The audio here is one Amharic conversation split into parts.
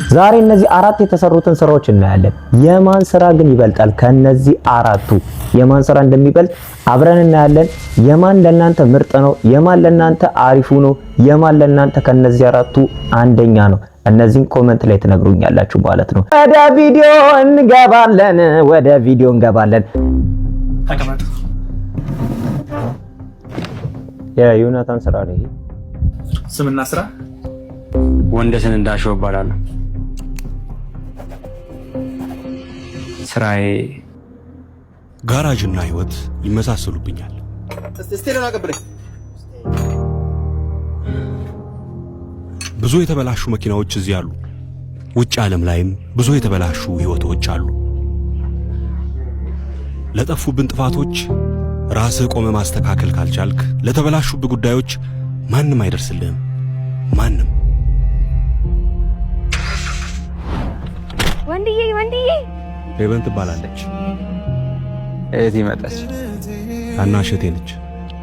ዛሬ እነዚህ አራት የተሰሩትን ስራዎች እናያለን። የማን ስራ ግን ይበልጣል? ከነዚህ አራቱ የማን ስራ እንደሚበልጥ አብረን እናያለን። የማን ለናንተ ምርጥ ነው፣ የማን ለናንተ አሪፉ ነው፣ የማን ለናንተ ከነዚህ አራቱ አንደኛ ነው። እነዚህን ኮሜንት ላይ ትነግሩኛላችሁ ማለት ነው። ወደ ቪዲዮ እንገባለን። ተቀመጡ። የዮናታን ስራ ነው። ስምና ስራ ወንደሰን እንዳሸው እባላለሁ። ስራዬ ጋራጅና ህይወት ይመሳሰሉብኛል። ብዙ የተበላሹ መኪናዎች እዚህ አሉ። ውጭ ዓለም ላይም ብዙ የተበላሹ ህይወቶች አሉ። ለጠፉብን ጥፋቶች ራስህ ቆመ ማስተካከል ካልቻልክ ለተበላሹብህ ጉዳዮች ማንም አይደርስልህም። ማንም። ወንድዬ ሄቨን ትባላለች። እህቴ መጣች። ታናሽ እህቴ ነች።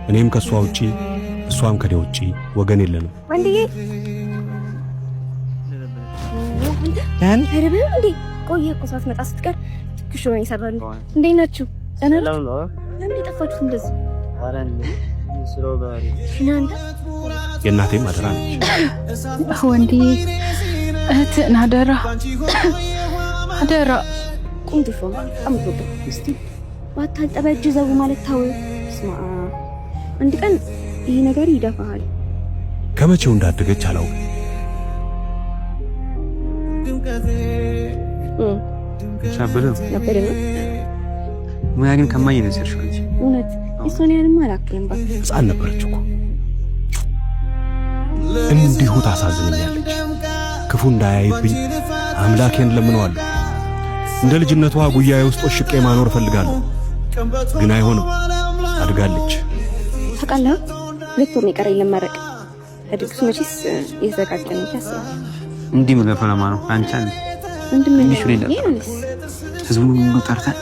እኔም ከሷ ውጪ እሷም ከኔ ውጪ ወገን የለንም። ወንድዬ እንዴ ቆየ እኮ ሳትመጣ ስትቀር ትክሹ ነው ይሰራሉ። እንዴት ናችሁ? ሰላም ነው። ለምን የጠፋችሁት እንደዚህ? የእናቴም አደራ ነች። ወንድዬ እህትህን አደራ ቁንጥፎ አምጥቶ እስቲ ባታጠበጅ ዘው ማለት ታው ስማ፣ አንድ ቀን ይሄ ነገር ይደፋሃል። ከመቼው እንዳደገች አላውቅም። ሻብለው ነበር ነው ሙያ ግን ከማኝ ነው ሰርሽው እንጂ እውነት እሱን ያንም አላውቅም። ሕፃን ነበረች እኮ። እንዲሁ ታሳዝነኛለች። ክፉ እንዳያይብኝ አምላኬን ለምነዋለሁ። እንደ ልጅነቷ ጉያዬ ውስጥ ወሽቄ ማኖር እፈልጋለሁ፣ ግን አይሆንም። አድጋለች። ታውቃለህ፣ ሁለት ወር ይቀረኝ ለማረቅ ለድግሱ መቼስ እየተዘጋጀን ያስባል። እንዲህ መገፈለማ ነው አንቻን እንድምንሽ ህዝቡን ሁሉ ጠርተን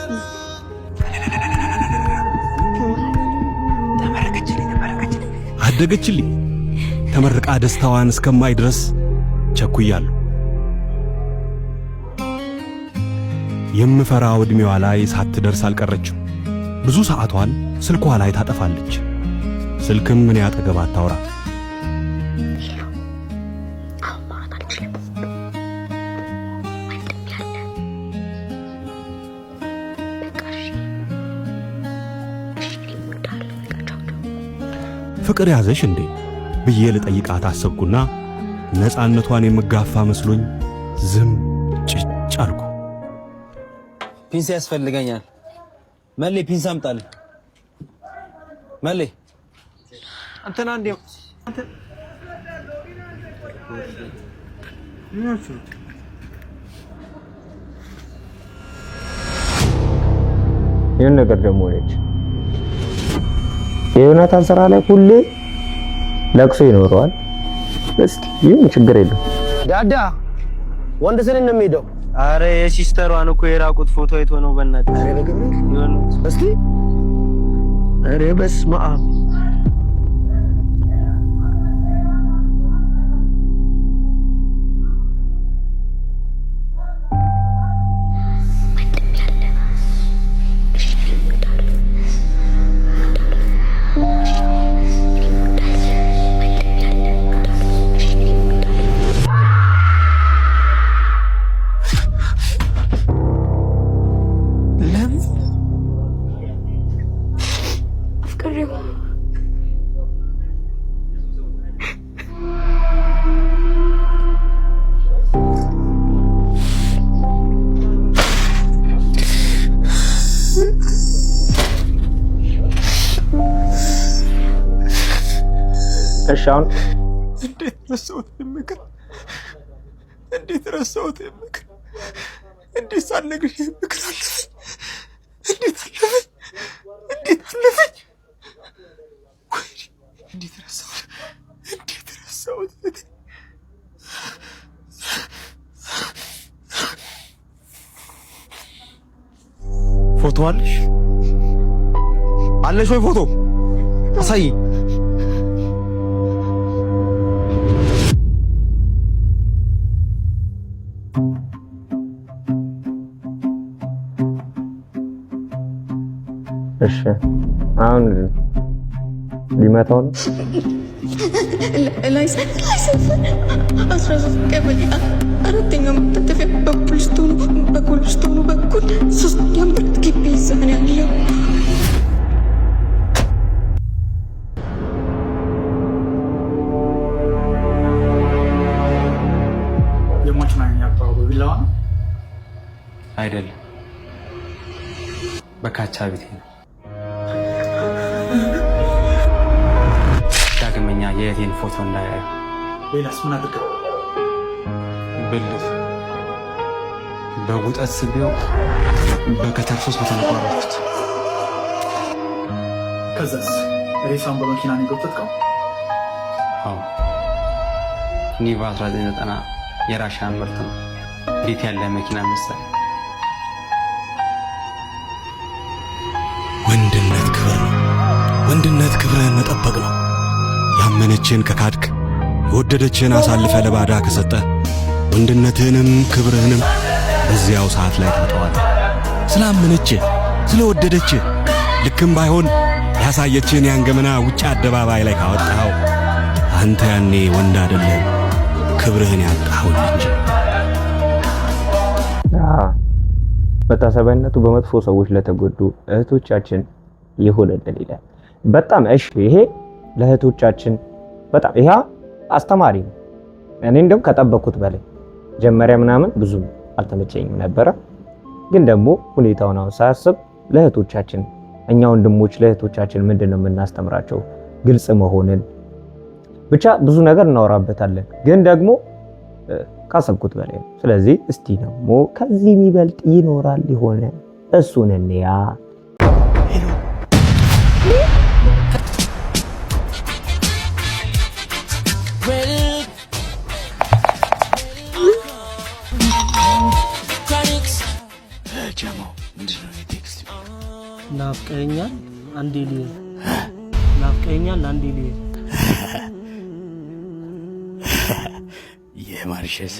አደገችልኝ። ተመርቃ ደስታዋን እስከማይ ድረስ ቸኩያለሁ። የምፈራው ዕድሜዋ ላይ ሳትደርስ አልቀረችም። ብዙ ሰዓቷን ስልኳ ላይ ታጠፋለች። ስልክም ምን ያጠገብ አታውራ። ፍቅር ያዘሽ እንዴ ብዬ ልጠይቃት አሰብኩና ነፃነቷን የምጋፋ መስሎኝ ዝም ጭጭ አልኩ። ፒንሳ ያስፈልገኛል። መሌ ፒንሳ አምጣል። መሌ አንተና እንዴ ይሄን ነገር ደግሞ ነች የዮናታን ስራ ላይ ሁሌ ለቅሶ ይኖረዋል። እስቲ ይሁን ችግር የለም። ዳዳ ወንደሰን ነው የሚሄደው። አረ የሲስተሯን እኮ የራቁት ፎቶ አይቶ ነው በእናትህ። አረ በገብርኤል እስቲ አረ በስመ አብ እሻውን እንዴት ረሳሁት የምክር እንዴት ረሳሁት የምክር እንዴት ሳልነግርሽ የምክር አለፈኝ። እንዴት አለፈኝ። እንዴት ረሳሁት። ፎቶ አለሽ ወይ? ፎቶ አሳይ። እሺ አሁን ሊመታው ነው። ላይ 13 ቀበሌ አራተኛው መታጠፊያ በኮብልስቶኑ በኩል 3ኛ ምርት ግቢ ይዛን ያለው የሞች ማኛ አባቡ ቢላዋ አይደለም፣ በካቻ ቤቴ ነው። ዳግመኛ የእህቴን ፎቶ እንዳያዩ። ሌላስ ምን አድርገው? ብልት በጉጠት ስቤው በከተር 3 በተነቋረጥኩት። ከዛስ ሬሳውን በመኪና ነው የጎተትከው? አዎ፣ ኒቫ 1990 የራሽያ ምርት ነው። እንዴት ያለ መኪና መሰለ! ወንድነት ክብር ነው። ወንድነት ክብርህን መጠበቅ ነው። ያመነችን ከካድክ የወደደችን አሳልፈ ለባዳ ከሰጠ ወንድነትህንም ክብርህንም በዚያው ሰዓት ላይ ታጠዋለህ። ስላመነች ስለወደደች ልክም ባይሆን ያሳየችን ያን ገመና ውጭ አደባባይ ላይ ካወጣኸው አንተ ያኔ ወንድ አይደለም ክብርህን ያጣኸው እንጂ። መታሰቢያነቱ በመጥፎ ሰዎች ለተጎዱ እህቶቻችን ይሁንልን ይላል። በጣም እሺ፣ ይሄ ለእህቶቻችን በጣም ይሄ አስተማሪ ነው። እኔ እንደውም ከጠበቅኩት በላይ ጀመሪያ ምናምን ብዙ አልተመቸኝም ነበረ፣ ግን ደግሞ ሁኔታውን አሁን ሳያስብ ለእህቶቻችን እኛ ወንድሞች ለእህቶቻችን ምንድነው የምናስተምራቸው? ግልጽ መሆንን ብቻ ብዙ ነገር እናወራበታለን፣ ግን ደግሞ ካሰብኩት በላይ ነው። ስለዚህ እስቲ ደግሞ ከዚህ የሚበልጥ ይኖራል የሆነ እሱን እንያ። ናፍቀኛል አንዴ ልይ ናፍቀኛል አንዴ ልይ የማርሸስ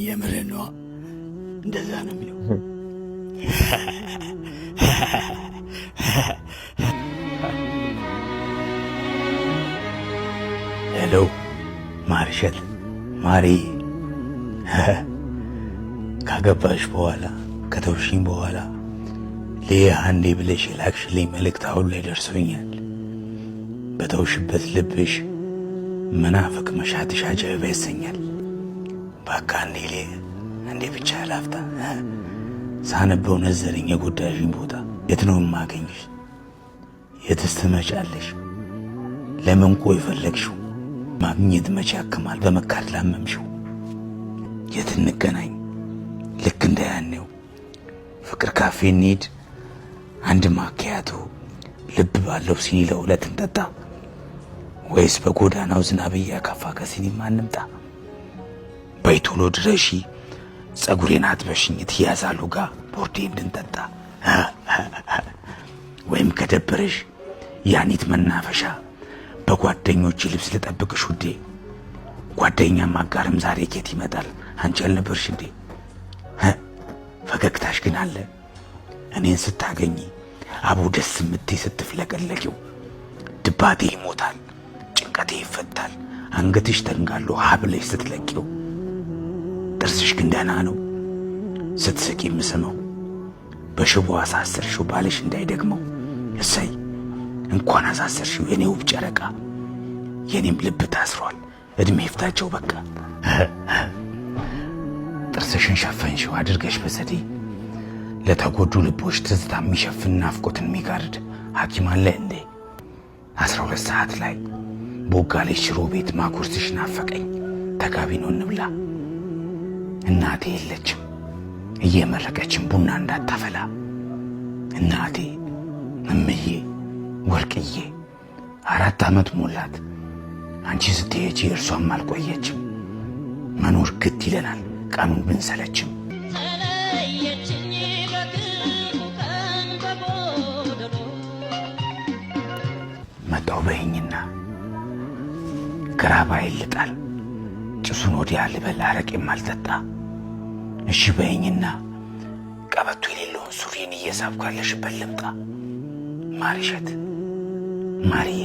የምርህ ነው። እንደዛ ነው የሚለው። ሄሎ ማርሸት ማሪ፣ ካገባሽ በኋላ ከተውሽኝ በኋላ አንዴ ብለሽ የላክሽልኝ መልእክት አሁን ላይ ደርሶኛል። በተውሽበት ልብሽ መናፍቅ መሻትሽ አጀብ ያሰኛል። ባካ እንዴ ብቻ ላፍታ ሳነበው ነዘረኝ የጎዳሽኝ ቦታ። የት ነው የማገኝሽ? የትስ ትመጫለሽ? ለምን ቆይ ፈለግሽው? ማግኘት መቼ ያክማል በመካድ ላመምሽው። የት እንገናኝ? ልክ እንደ ያኔው ፍቅር ካፌ እንሂድ፣ አንድ ማኪያቶ ልብ ባለው ሲኒ ለሁለት እንጠጣ፣ ወይስ በጎዳናው ዝናብ እያካፋ ከሲኒማ እንምጣ? በይ ቶሎ ድረሺ፣ ጸጉሬን አጥበሽኝ ትያዛሉ ጋር ቦርዴ እንድንጠጣ፣ ወይም ከደበረሽ ያኒት መናፈሻ በጓደኞች ልብስ ልጠብቅሽ ውዴ። ጓደኛም አጋርም ዛሬ ኬት ይመጣል አንቺ አልነበርሽ እንዴ? ፈገግታሽ ግን አለ እኔን ስታገኝ አቡ ደስ የምትይ ስትፍለቀለቂው። ድባቴ ይሞታል፣ ጭንቀቴ ይፈታል፣ አንገትሽ ተንጋሎ ሀብለሽ ስትለቂው። ጥርስሽ ግን ደህና ነው ስትስቂ የምስመው። በሽቦ አሳሰርሽው ባልሽ እንዳይደግመው። እሰይ እንኳን አሳሰርሽው የኔ ውብ ጨረቃ። የኔም ልብ ታስሯል እድሜ ይፍታቸው በቃ። ጥርስሽን ሸፈንሽው አድርገሽ በዘዴ ለተጎዱ ልቦች ትዝታ የሚሸፍን ናፍቆትን የሚጋርድ ሐኪም አለ እንዴ? 12 ሰዓት ላይ ቦጋሌ ሽሮ ቤት ማኩርትሽ ናፈቀኝ ተጋቢ ነው እንብላ። እናቴ የለችም እየመረቀችን ቡና እንዳታፈላ። እናቴ እምዬ ወርቅዬ 4 ዓመት ሞላት አንቺ ስትሄጂ እርሷም አልቆየችም። መኖር ግድ ይለናል ቀኑን ብንሰለችም። መጣው በይኝና ግራባ ይልጣል ጭሱን ወዲያ ልበል አረቄም አልጠጣ። እሺ በይኝና ቀበቶ የሌለውን ሱሪን እየሳብኩ ያለሽበት ልምጣ። ማሪሸት ማሪዬ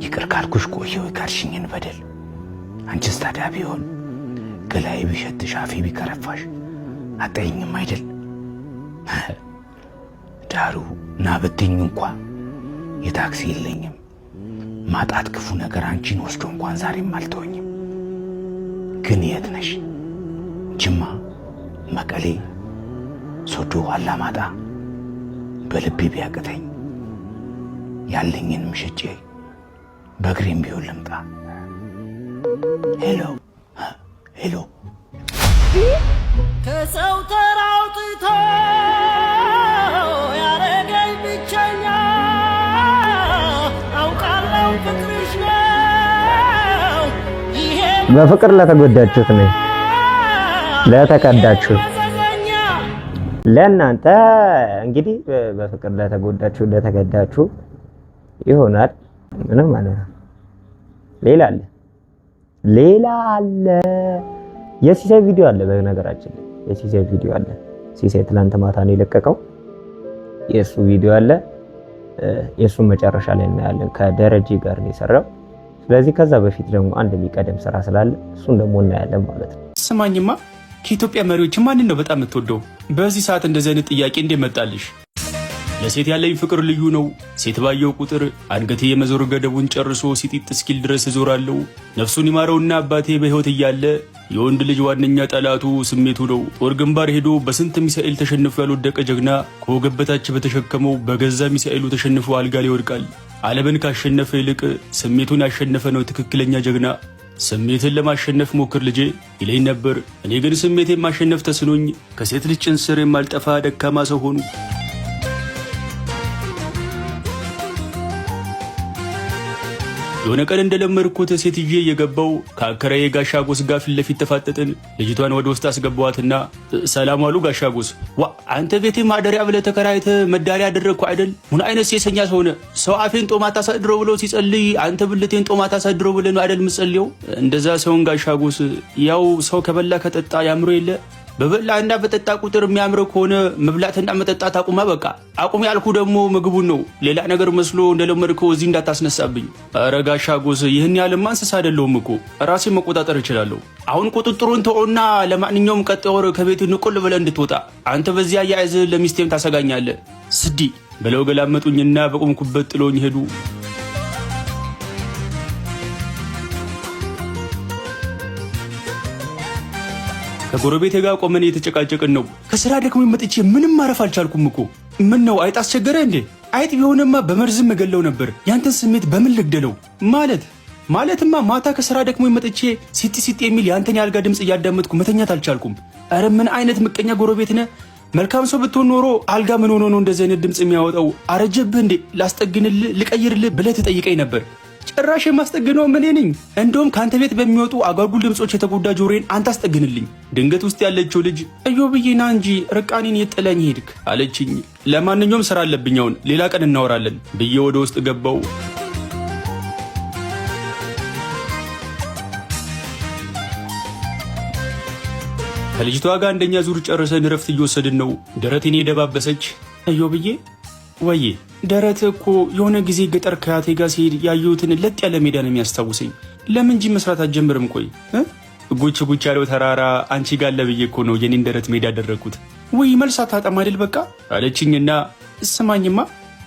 ይቅር ካልኩሽ ቆየሁ ካልሽኝን በደል አንቺስ ታዲያ ቢሆን ገላይ ቢሸትሽ አፌ ቢከረፋሽ አጠይኝም አይደል? ዳሩ ና ብትኝ እንኳን የታክሲ የለኝም። ማጣት ክፉ ነገር አንቺን ወስዶ እንኳን ዛሬም አልተወኝም። ግን የት ነሽ? ጅማ፣ መቀሌ፣ ሶዶ፣ አላማጣ በልቤ ቢያቅተኝ ያለኝንም ሽጬ በእግሬም ቢሆን ልምጣ። ሄሎ ሄሎ ከሰው ተራውጥቶ ያረገኝ ብቸኛ አውቃለሁ ፍቅርሽ ነው። ይሄ በፍቅር ለተጎዳችሁት ነው ለተከዳችሁት ለእናንተ እንግዲህ በፍቅር ለተጎዳችሁ ለተከዳችሁ ይሆናል። ምንም ማለት ነው። ሌላ አለ የሲሳይ ቪዲዮ አለ። በነገራችን ላይ የሲሳይ ቪዲዮ አለ። ሲሳይ ትናንት ማታ ነው የለቀቀው። የሱ ቪዲዮ አለ። የሱን መጨረሻ ላይ እናያለን። ከደረጃ ጋር ነው የሰራው። ስለዚህ ከዛ በፊት ደግሞ አንድ የሚቀደም ስራ ስላለ እሱን ደግሞ እናያለን ማለት ነው። ስማኝማ ከኢትዮጵያ መሪዎች ማንን ነው በጣም የምትወደው? በዚህ ሰዓት እንደዚህ አይነት ጥያቄ እንዴት መጣልሽ? ለሴት ያለኝ ፍቅር ልዩ ነው። ሴት ባየው ቁጥር አንገቴ የመዞር ገደቡን ጨርሶ ሲጢጥ እስኪል ድረስ እዞራለሁ። ነፍሱን ይማረውና አባቴ በሕይወት እያለ የወንድ ልጅ ዋነኛ ጠላቱ ስሜቱ ነው። ጦር ግንባር ሄዶ በስንት ሚሳኤል ተሸንፎ ያልወደቀ ጀግና ከወገብ በታች በተሸከመው በገዛ ሚሳኤሉ ተሸንፎ አልጋ ላይ ይወድቃል። ዓለምን ካሸነፈ ይልቅ ስሜቱን ያሸነፈ ነው ትክክለኛ ጀግና። ስሜትን ለማሸነፍ ሞክር ልጄ ይለኝ ነበር። እኔ ግን ስሜቴን ማሸነፍ ተስኖኝ ከሴት ልጅ ጭን ስር የማልጠፋ ደካማ ሰው ሆኑ። የሆነ ቀን እንደለመድኩት ሴትዬ እየገባው ከአከራዬ ጋሻ ጎስ ጋር ፊት ለፊት ተፋጠጥን። ልጅቷን ወደ ውስጥ አስገባዋትና ሰላም አሉ ጋሻ ጎስ። ዋ አንተ ቤቴ ማደሪያ ብለህ ተከራይተህ መዳሪያ ያደረግኩ አይደል? ምን አይነት ሴሰኛ ሰው ነህ? ሰው አፌን ጦማ ታሳድረው ብሎ ሲጸልይ አንተ ብልቴን ጦማ ታሳድረው ብለህ ነው አይደል የምጸልየው? እንደዛ ሰውን ጋሻ ጎስ። ያው ሰው ከበላ ከጠጣ ያምሮ የለ በበላና በጠጣ ቁጥር የሚያምረው ከሆነ መብላትና መጠጣት አቁማ። በቃ አቁም ያልኩ ደግሞ ምግቡን ነው። ሌላ ነገር መስሎ እንደለመድከው እዚህ እንዳታስነሳብኝ። ኧረ ጋሻ ጎስ ይህን ያህልማ እንስሳ አይደለሁም እኮ ራሴን መቆጣጠር እችላለሁ። አሁን ቁጥጥሩን ተወውና ለማንኛውም ቀጣይ ወር ከቤት ንቁል ብለህ እንድትወጣ። አንተ በዚያ አያያዝ ለሚስቴም ታሰጋኛለህ። ስዲ ብለው ገላመጡኝና በቆምኩበት ጥሎኝ ሄዱ። ከጎረቤቴ ጋር ቆመን እየተጨቃጨቅን ነው። ከስራ ደክሞ መጥቼ ምንም ማረፍ አልቻልኩም እኮ። ምን ነው አይጥ አስቸገረ እንዴ? አይጥ ቢሆንማ በመርዝም መገለው ነበር። ያንተን ስሜት በምን ልግደለው? ማለትማ ማታ ከስራ ደክሞ መጥቼ ሲጢ የሚል ያንተን ያልጋ ድምፅ እያዳመጥኩ መተኛት አልቻልኩም። አረ ምን አይነት ምቀኛ ጎረቤት ነህ? መልካም ሰው ብትሆን ኖሮ አልጋ ምን ሆኖ ነው እንደዚህ አይነት ድምፅ የሚያወጣው? አረጀብህ እንዴ? ላስጠግንልህ ልቀይርልህ ብለህ ትጠይቀኝ ነበር። ጭራሽ የማስጠግነው ምን ነኝ? እንደውም ካንተ ቤት በሚወጡ አጓጉል ድምጾች የተጎዳ ጆሮዬን አንተ አስጠግንልኝ። ድንገት ውስጥ ያለችው ልጅ እዮብዬ ና እንጂ ርቃኔን የጥለኝ ሄድክ አለችኝ። ለማንኛውም ስራ አለብኝ አሁን ሌላ ቀን እናወራለን ብዬ ወደ ውስጥ ገባው። ከልጅቷ ጋር አንደኛ ዙር ጨርሰን እረፍት እየወሰድን ነው። ደረቴን የደባበሰች እዮብዬ ወዬ ደረት እኮ የሆነ ጊዜ ገጠር ከያቴ ጋር ሲሄድ ያየሁትን ለጥ ያለ ሜዳ ነው የሚያስታውሰኝ። ለምን እንጂ መስራት አትጀምርም? ቆይ ጉች ያለው ተራራ አንቺ ጋር ለብዬ እኮ ነው የኔን ደረት ሜዳ ያደረግኩት። ወይ መልስ አታጣም አይደል? በቃ አለችኝና ስማኝማ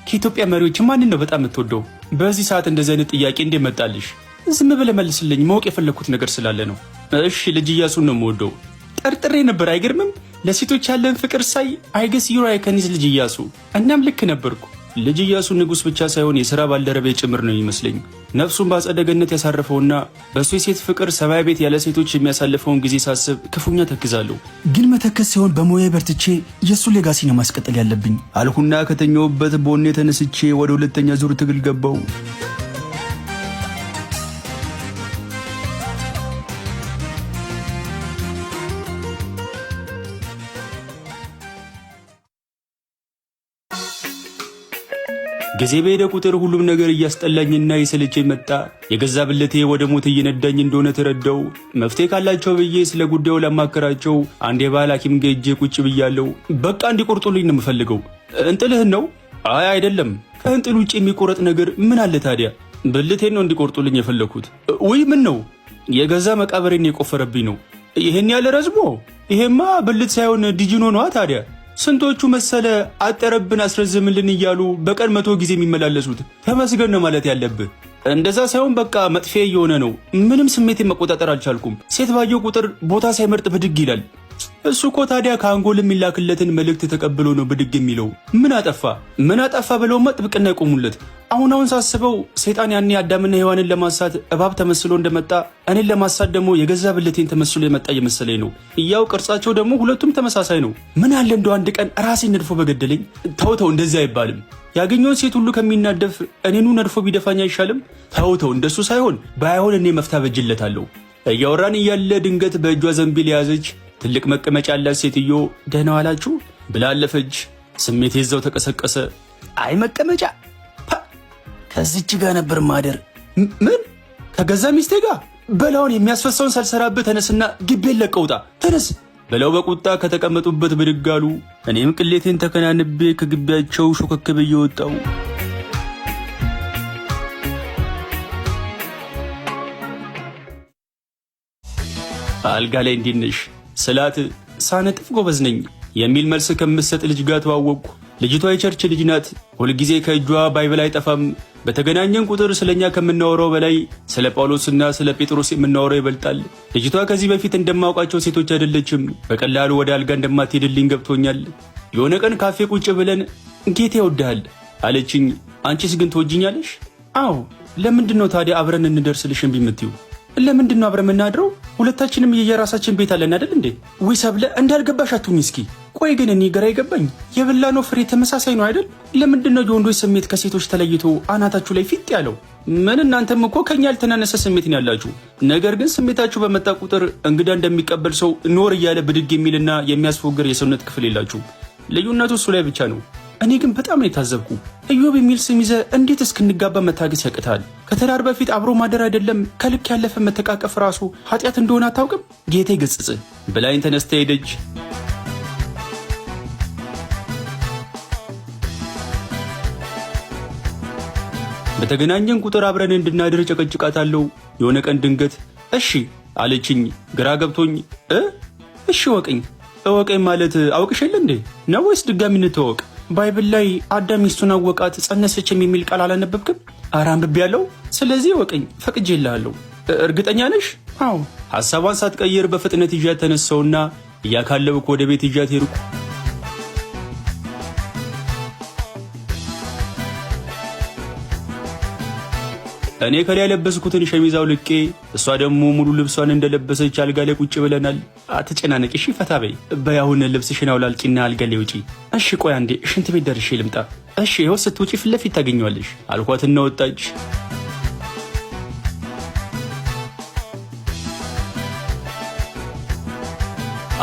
ከኢትዮጵያ መሪዎች ማንን ነው በጣም የምትወደው? በዚህ ሰዓት እንደዚህ አይነት ጥያቄ እንዴት መጣልሽ? ዝም ብለህ መልስልኝ። ማወቅ የፈለግኩት ነገር ስላለ ነው። እሺ ልጅ ኢያሱን ነው የምወደው። ጠርጥሬ ነበር አይገርምም? ለሴቶች ያለን ፍቅር ሳይ አይገስ ዩሮ አይከኒዝ ልጅ ኢያሱ። እናም ልክ ነበርኩ። ልጅ ኢያሱ ንጉሥ ብቻ ሳይሆን የሥራ ባልደረቤ ጭምር ነው ይመስለኝ። ነፍሱን በአጸደ ገነት ያሳረፈውና በእሱ የሴት ፍቅር ሰማይ ቤት ያለ ሴቶች የሚያሳልፈውን ጊዜ ሳስብ ክፉኛ ተክዛለሁ። ግን መተከዝ ሲሆን በሙያ በርትቼ የእሱ ሌጋሲ ነው ማስቀጠል ያለብኝ አልኩና ከተኛውበት ቦኔ ተነስቼ ወደ ሁለተኛ ዙር ትግል ገባው። ጊዜ በሄደ ቁጥር ሁሉም ነገር እያስጠላኝና የሰለቸኝ መጣ። የገዛ ብልቴ ወደ ሞት እየነዳኝ እንደሆነ ተረዳው። መፍትሄ ካላቸው ብዬ ስለ ጉዳዩ ላማከራቸው አንድ የባህል ሐኪም ጋር ሄጄ ቁጭ ብያለሁ። በቃ እንዲቆርጡልኝ ነው የምፈልገው። እንጥልህን ነው? አይ አይደለም፣ ከእንጥል ውጭ የሚቆረጥ ነገር ምን አለ ታዲያ? ብልቴን ነው እንዲቆርጡልኝ የፈለኩት። ውይ ምን ነው? የገዛ መቃብሬን የቆፈረብኝ ነው። ይሄን ያለ ረዝሞ? ይሄማ ብልት ሳይሆን ዲጂኖ ነዋ ታዲያ። ስንቶቹ መሰለ አጠረብን አስረዝምልን እያሉ በቀን 100 ጊዜ የሚመላለሱት። ተመስገን ነው ማለት ያለብህ። እንደዛ ሳይሆን በቃ መጥፌ እየሆነ ነው። ምንም ስሜቴን መቆጣጠር አልቻልኩም። ሴት ባየው ቁጥር ቦታ ሳይመርጥ ብድግ ይላል። እሱ እኮ ታዲያ ከአንጎል የሚላክለትን መልእክት ተቀብሎ ነው ብድግ የሚለው። ምን አጠፋ ብለው ጥብቅና ይቆሙለት። አሁን ሳስበው ሰይጣን ያኔ አዳምና ሔዋንን ለማሳት እባብ ተመስሎ እንደመጣ እኔን ለማሳት ደግሞ የገዛ ብልቴን ተመስሎ የመጣ እየመሰለኝ ነው። ያው ቅርጻቸው ደግሞ ሁለቱም ተመሳሳይ ነው። ምን አለ እንደው አንድ ቀን ራሴን ነድፎ በገደለኝ። ተው እንደዚህ አይባልም። ያገኘውን ሴት ሁሉ ከሚናደፍ እኔኑ ነድፎ ቢደፋኝ አይሻልም? ተው እንደሱ ሳይሆን ባይሆን እኔ መፍታ በጅለታለሁ። እያወራን እያለ ድንገት በእጇ ዘንቢል የያዘች ትልቅ መቀመጫ ያላት ሴትዮ ደህና ዋላችሁ ብላ አለፈች። ስሜቴ እዛው ተቀሰቀሰ። አይ መቀመጫ ከዚች ጋር ነበር ማደር። ምን ከገዛ ሚስቴ ጋር? በላውን የሚያስፈሳውን ሳልሰራብህ ተነስና ግቤን ለቀውጣ ተነስ ብለው በቁጣ ከተቀመጡበት ብድግ አሉ። እኔም ቅሌቴን ተከናንቤ ከግቢያቸው ሾከክ ብዬ ወጣሁ። አልጋ ላይ እንዴት ነሽ ስላት ሳነጥፍ ጎበዝ ነኝ የሚል መልስ ከምሰጥ ልጅ ጋር ተዋወቅኩ። ልጅቷ የቸርች ልጅ ናት። ሁልጊዜ ከእጇ ባይብል አይጠፋም። በተገናኘን ቁጥር ስለኛ ከምናወራው በላይ ስለ ጳውሎስና ስለ ጴጥሮስ የምናወራው ይበልጣል። ልጅቷ ከዚህ በፊት እንደማውቃቸው ሴቶች አይደለችም። በቀላሉ ወደ አልጋ እንደማትሄድልኝ ገብቶኛል። የሆነ ቀን ካፌ ቁጭ ብለን ጌታ ይወድሃል አለችኝ። አንቺስ ግን ትወጂኛለሽ? አዎ። ለምንድን ነው ታዲያ አብረን እንደርስልሽ እምቢ የምትይው? ለምንድን ነው አብረን የምናድረው? ሁለታችንም የየራሳችን ቤት አለን አይደል እንዴ? ወይ ሰብለ እንዳልገባሽ አትሁኝ እስኪ። ቆይ ግን እኔ ግራ ይገባኝ። የበላነው ፍሬ ተመሳሳይ ነው አይደል? ለምንድን ነው የወንዶች ስሜት ከሴቶች ተለይቶ አናታችሁ ላይ ፊት ያለው? ምን እናንተም እኮ ከኛ ያልተናነሰ ስሜት ነው ያላችሁ። ነገር ግን ስሜታችሁ በመጣ ቁጥር እንግዳ እንደሚቀበል ሰው ኖር እያለ ብድግ የሚልና የሚያስፎግር የሰውነት ክፍል የላችሁ። ልዩነቱ እሱ ላይ ብቻ ነው። እኔ ግን በጣም ነው የታዘብኩ። ኢዮብ የሚል ስም ይዘህ እንዴት እስክንጋባ መታገስ ያቅታል? ከትዳር በፊት አብሮ ማደር አይደለም ከልክ ያለፈ መተቃቀፍ ራሱ ኃጢአት እንደሆነ አታውቅም? ጌታ ይገስጽህ ብላኝ ተነስታ ሄደች። በተገናኘን ቁጥር አብረን እንድናድር ጨቀጭቃታለሁ። የሆነ ቀን ድንገት እሺ አለችኝ። ግራ ገብቶኝ እሺ እወቀኝ ማለት አውቅሽ የለ እንዴ ነው ወይስ ድጋሚ እንተዋወቅ? ባይብል ላይ አዳም ሚስቱን አወቃት ጸነሰችም የሚል ቃል አላነበብክም? ኧረ አንብቤያለሁ። ስለዚህ እወቀኝ ፈቅጄልሃለሁ። እርግጠኛ ነሽ? አዎ። ሐሳቧን ሳትቀይር በፍጥነት ይዣት ተነሳውና እያካለብኩ ወደ ቤት ይዣት ሄድኩ። እኔ ከላይ ያለበስኩትን ሸሚዝ አውልቄ እሷ ደግሞ ሙሉ ልብሷን እንደለበሰች አልጋ ላይ ቁጭ ብለናል። አትጨናነቂ እሺ፣ ፈታ በይ። በያሁን ልብስሽን አውላልቂና አልጋ ላይ ውጪ። እሺ ቆይ አንዴ ሽንት ቤት ደርሼ ልምጣ። እሺ ይኸው ስትውጪ ፊት ለፊት ታገኘዋለሽ አልኳትና ወጣች።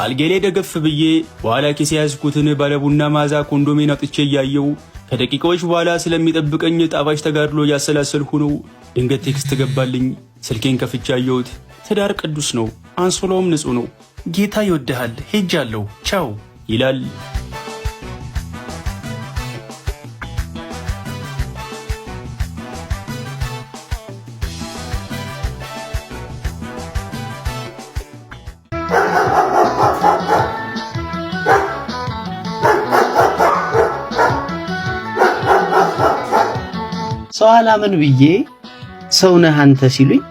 አልጋ ላይ ደገፍ ብዬ በኋላ ኪሴ ያዝኩትን ባለቡና ማዛ ኮንዶሜን አውጥቼ እያየው ከደቂቃዎች በኋላ ስለሚጠብቀኝ ጣፋጭ ተጋድሎ እያሰላሰልኩ ነው። ድንገት ቴክስት ገባልኝ። ስልኬን ከፍቼ አየሁት። ትዳር ቅዱስ ነው፣ አንሶላውም ንጹህ ነው። ጌታ ይወድሃል፣ ሄጃለሁ፣ ቻው ይላል። ሰው አላምን ብዬ ሰው ነህ አንተ ሲሉኝ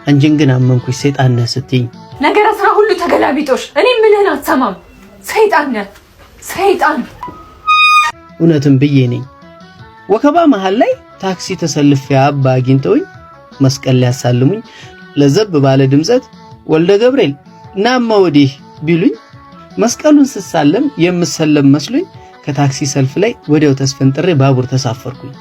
አንቺን ግን አመንኩሽ ሰይጣን ነህ ስትይኝ ነገር ስራ ሁሉ ተገላቢጦሽ። እኔ ምንህን አትሰማም። ሰይጣን ነህ ሰይጣን። እውነትም ብዬ ነኝ። ወከባ መሃል ላይ ታክሲ ተሰልፌ አባ አግኝተውኝ መስቀል ሊያሳልሙኝ ለዘብ ባለ ድምጸት ወልደ ገብርኤል ናማ ወዲህ ቢሉኝ መስቀሉን ስሳለም የምሰለም መስሎኝ ከታክሲ ሰልፍ ላይ ወዲያው ተስፈንጥሬ ባቡር ተሳፈርኩኝ።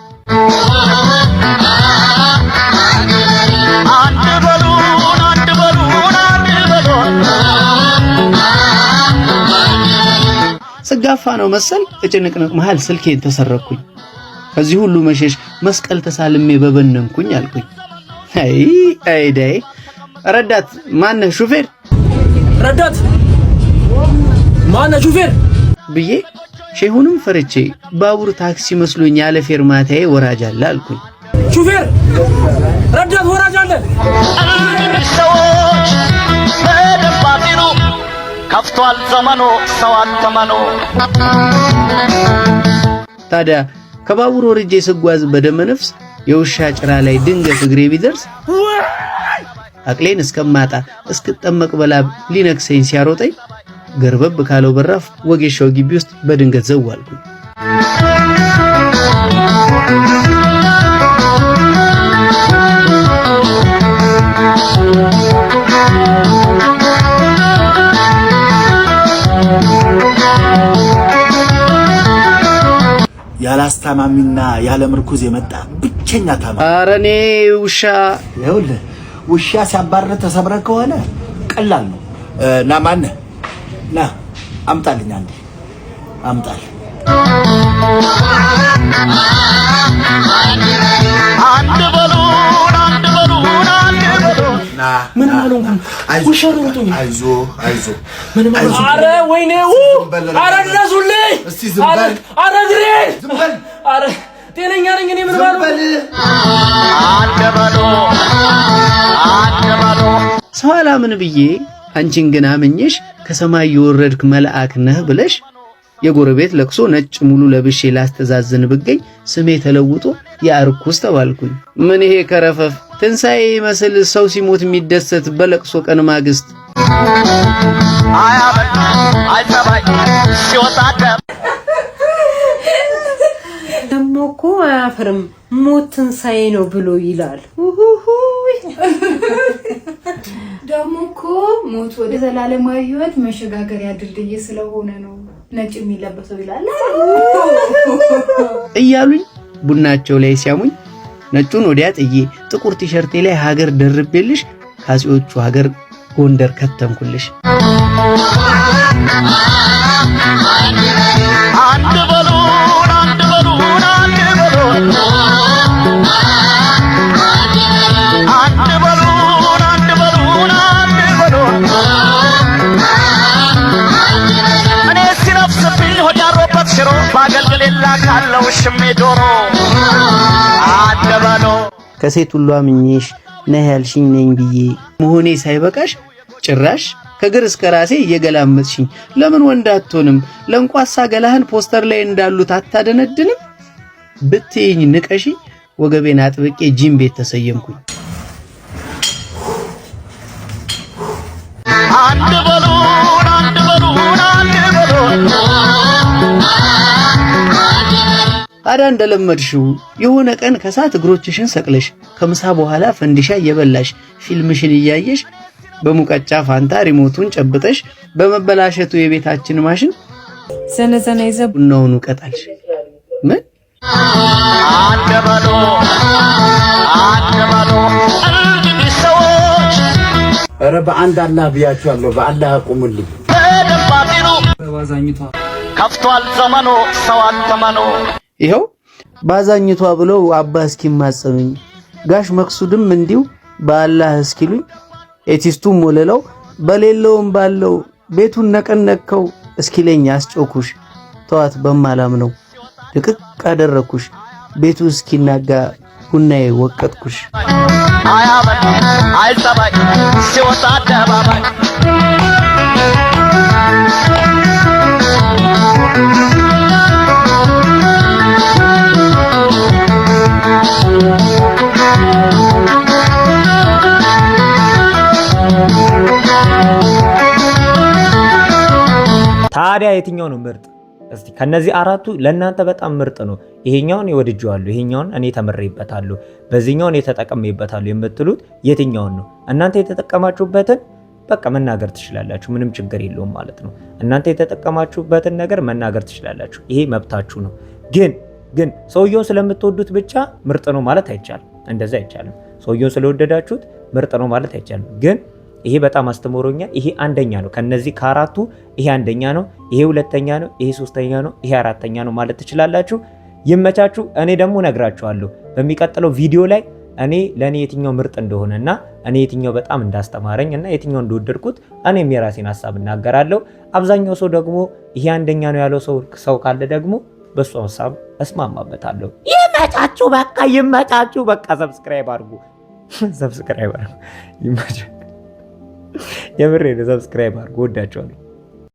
ስጋፋ ነው መሰል እጭንቅንቅ መሃል ስልኬን ተሰረኩኝ። ከዚህ ሁሉ መሸሽ መስቀል ተሳልሜ በበነንኩኝ አልኩኝ። አይ ዳይ ረዳት ማነህ ሹፌር ረዳት ማነህ ሹፌር ብዬ ሼሁንም ፈርቼ ባቡር ታክሲ መስሎኝ ያለ ፌርማታዬ ወራጅ አለ አልኩኝ። ሹፌር ረዳት ወራጅ አለ። ሰዎች በደባቢሩ ከፍቷል ዘመኑ ሰው አተመኑ። ታዲያ ከባቡር ወርጄ ስጓዝ በደመነፍስ የውሻ ጭራ ላይ ድንገት እግሬ ቢደርስ አቅሌን እስከማጣ እስክጠመቅ በላብ ሊነክሰኝ ሲያሮጠኝ ገርበብ ካለው በራፍ ወጌሻው ግቢ ውስጥ በድንገት ዘዋልኩኝ። ያላስታማሚና ያለ ምርኩዝ የመጣ ብቸኛ ታማሚ። ኧረ እኔ ውሻ ይኸውልህ ውሻ ሲያባርር ተሰብረ ከሆነ ቀላል ነው። ና ማነህ ና አምጣልኝ፣ አንዴ አምጣል። አንድ በሉን አንድ በሉን አንድ በሉን። ምን አልሆንኩም። ውሻ ሮጦኝ። አይዞ ምን ማለት? ኧረ ወይኔ! ኧረ ድረሱልኝ! ኧረ እግሬ! ኧረ ጤነኛ ነኝ እኔ። ምን ማለት? አንድ በሉ አንድ በሉ። ሰው አላምን ብዬ አንቺን ግን አምኜሽ ከሰማይ የወረድክ መልአክ ነህ ብለሽ የጎረቤት ለቅሶ ነጭ ሙሉ ለብሼ ላስተዛዝን ብገኝ ስሜ ተለውጦ ያርኩስ ተባልኩኝ። ምን ይሄ ከረፈፍ ትንሣኤ ይመስል ሰው ሲሞት የሚደሰት በለቅሶ ቀን ማግስት። አያበል አይሰባይ ሲወጣ ደሞ እኮ አያፍርም ሞት ትንሣኤ ነው ብሎ ይላል። ደግሞ እኮ ሞት ወደ ዘላለማዊ ሕይወት መሸጋገሪያ ድልድይ ስለሆነ ነው ነጭ የሚለበሰው ይላል እያሉኝ ቡናቸው ላይ ሲያሙኝ ነጩን ወዲያ ጥዬ ጥቁር ቲሸርቴ ላይ ሀገር ደርቤልሽ ካጺዎቹ ሀገር ጎንደር ከተምኩልሽ። አንድ በሉን አንድ በሉን አንድ በሉን አንድ በሉን አንድ በሉን አንድ በሉን። እኔ ሲነፍስብኝ ሆድ ያሮበት ሽሮ ባገልግሌላ ካለው ሽሜ ዶሮ አንድ በሉ። ከሴት ሁሉ አምኜሽ ነህ ያልሽኝ ነኝ ብዬ መሆኔ ሳይበቃሽ ጭራሽ ከግር እስከ ራሴ እየገላመጥሽኝ ለምን ወንድ አትሆንም? ለንቋሳ ገላህን ፖስተር ላይ እንዳሉት አታደነድንም ብትይኝ ንቀሺ ወገቤን አጥብቄ ጂም ቤት ተሰየምኩኝ። አንድ በሉን አንድ በሉን አንድ በሉን። ታዲያ እንደለመድሽው የሆነ ቀን ከሳት እግሮችሽን ሰቅለሽ ከምሳ በኋላ ፈንዲሻ እየበላሽ ፊልምሽን እያየሽ በሙቀጫ ፋንታ ሪሞቱን ጨብጠሽ በመበላሸቱ የቤታችን ማሽን ዘነዘና ይዘብ ቡናውን ቀጣልሽ። ምን አንድ በሉ አንድ በሉ። እንግዲህ ሰዎች ኧረ በአንድ አላህ ብያችኋለሁ፣ በአላህ አቁሙልኝ። በደባቢሩ በባዛኝቷ ከፍቷል ዘመኑ ሰው አተመኑ። ይኸው ባዛኝቷ ብለው አባ እስኪማጸኑኝ ጋሽ መክሱድም እንዲሁ በአላህ እስኪሉኝ ኤቲስቱም ወለለው በሌለውም ባለው ቤቱን ነቀነከው እስኪለኝ አስጮኩሽ ተዋት በማላም ነው ድቅቅ አደረኩሽ ቤቱ እስኪናጋ ቡናዬ ወቀጥኩሽ። አያበል አይሰባይ ሲወጣ አደባባይ ታዲያ የትኛው ነው ምርጥ? እስቲ ከነዚህ አራቱ ለእናንተ በጣም ምርጥ ነው፣ ይሄኛውን ይወድጀዋለሁ፣ ይሄኛውን እኔ ተመሬበታለሁ፣ በዚህኛውን የተጠቀመይበታለሁ የምትሉት የትኛውን ነው? እናንተ የተጠቀማችሁበትን በቃ መናገር ትችላላችሁ፣ ምንም ችግር የለውም ማለት ነው። እናንተ የተጠቀማችሁበትን ነገር መናገር ትችላላችሁ፣ ይሄ መብታችሁ ነው። ግን ሰውየውን ስለምትወዱት ብቻ ምርጥ ነው ማለት አይቻልም። እንደዛ አይቻልም። ሰውየውን ስለወደዳችሁት ምርጥ ነው ማለት አይቻልም። ግን ይሄ በጣም አስተምሮኛል፣ ይሄ አንደኛ ነው፣ ከነዚህ ከአራቱ ይሄ አንደኛ ነው፣ ይሄ ሁለተኛ ነው፣ ይሄ ሶስተኛ ነው፣ ይሄ አራተኛ ነው ማለት ትችላላችሁ። ይመቻችሁ። እኔ ደግሞ ነግራችኋለሁ በሚቀጥለው ቪዲዮ ላይ እኔ ለኔ የትኛው ምርጥ እንደሆነና እኔ የትኛው በጣም እንዳስተማረኝ እና የትኛው እንደወደድኩት እኔም የራሴን ሐሳብ እናገራለሁ። አብዛኛው ሰው ደግሞ ይሄ አንደኛ ነው ያለው ሰው ካለ ደግሞ በሱ ሐሳብ እስማማበታለሁ። ይመቻችሁ፣ በቃ ይመቻችሁ። በቃ ሰብስክራይብ አድርጉ፣ ሰብስክራይብ አድርጉ። ይመቻችሁ። የምሬ ነው። ሰብስክራይብ አድርጉ። ወዳችኋለሁ።